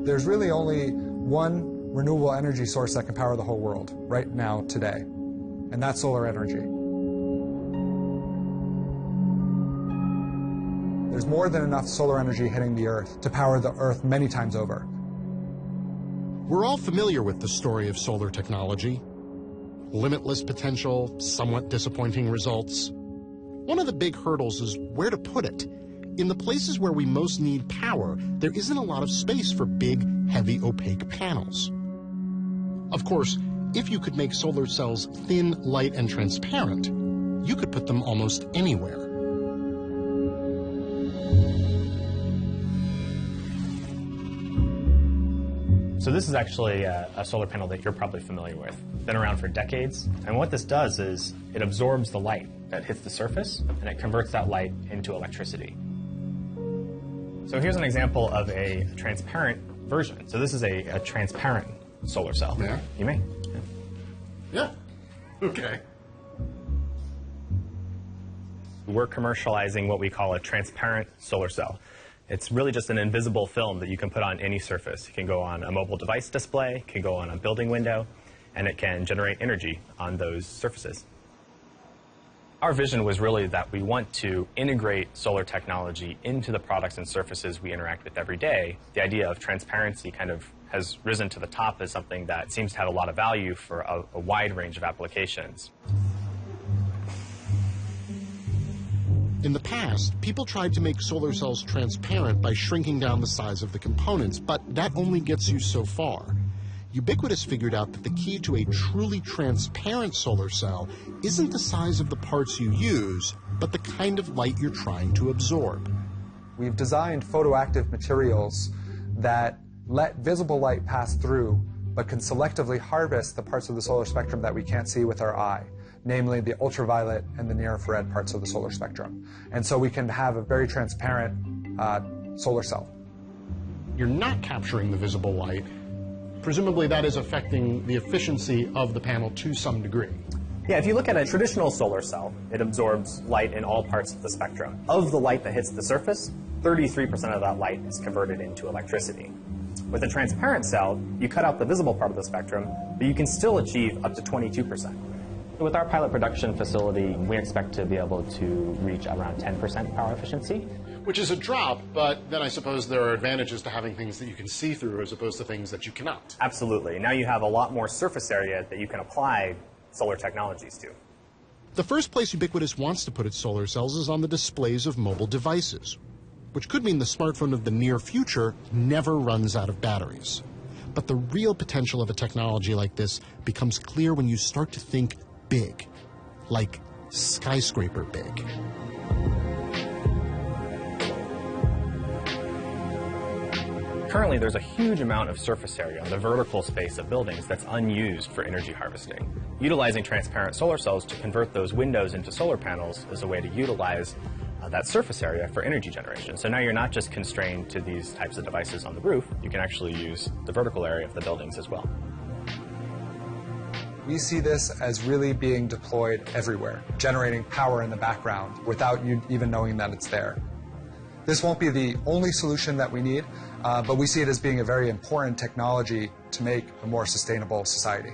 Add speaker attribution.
Speaker 1: There's really only one renewable energy source that can power the whole world right now, today, and that's solar energy. There's more than enough solar energy hitting the Earth to power the Earth many times over.
Speaker 2: We're all familiar with the story of solar technology. Limitless potential, somewhat disappointing results. One of the big hurdles is where to put it. In the places where we most need power, there isn't a lot of space for big, heavy, opaque panels. Of course, if you could make solar cells thin, light, and transparent, you could put them almost anywhere.
Speaker 3: So this is actually a solar panel that you're probably familiar with. Been around for decades. And what this does is it absorbs the light that hits the surface, and it converts that light into electricity. So here's an example of a transparent version. So this is a transparent solar cell.
Speaker 2: Yeah.
Speaker 3: You may.
Speaker 2: Yeah. Okay.
Speaker 3: We're commercializing what we call a transparent solar cell. It's really just an invisible film that you can put on any surface. It can go on a mobile device display, it can go on a building window, and it can generate energy on those surfaces. Our vision was really that we want to integrate solar technology into the products and surfaces we interact with every day. The idea of transparency kind of has risen to the top as something that seems to have a lot of value for a wide range of applications.
Speaker 2: In the past, people tried to make solar cells transparent by shrinking down the size of the components, but that only gets you so far. Ubiquitous figured out that the key to a truly transparent solar cell isn't the size of the parts you use, but the kind of light you're trying to absorb.
Speaker 1: We've designed photoactive materials that let visible light pass through, but can selectively harvest the parts of the solar spectrum that we can't see with our eye, namely the ultraviolet and the near-infrared parts of the solar spectrum. And so we can have a very transparent solar cell.
Speaker 2: You're not capturing the visible light. Presumably that is affecting the efficiency of the panel to some degree.
Speaker 3: Yeah, if you look at a traditional solar cell, it absorbs light in all parts of the spectrum. Of the light that hits the surface, 33% of that light is converted into electricity. With a transparent cell, you cut out the visible part of the spectrum, but you can still achieve up to 22%. With our pilot production facility, we expect to be able to reach around 10% power efficiency.
Speaker 2: Which is a drop, but then I suppose there are advantages to having things that you can see through as opposed to things that you cannot.
Speaker 3: Absolutely. Now you have a lot more surface area that you can apply solar technologies to.
Speaker 2: The first place Ubiquitous wants to put its solar cells is on the displays of mobile devices, which could mean the smartphone of the near future never runs out of batteries. But the real potential of a technology like this becomes clear when you start to think big, like skyscraper big.
Speaker 3: Currently, there's a huge amount of surface area on the vertical space of buildings that's unused for energy harvesting. Utilizing transparent solar cells to convert those windows into solar panels is a way to utilize that surface area for energy generation. So now you're not just constrained to these types of devices on the roof, you can actually use the vertical area of the buildings as well.
Speaker 1: We see this as really being deployed everywhere, generating power in the background without you even knowing that it's there. This won't be the only solution that we need, but we see it as being a very important technology to make a more sustainable society.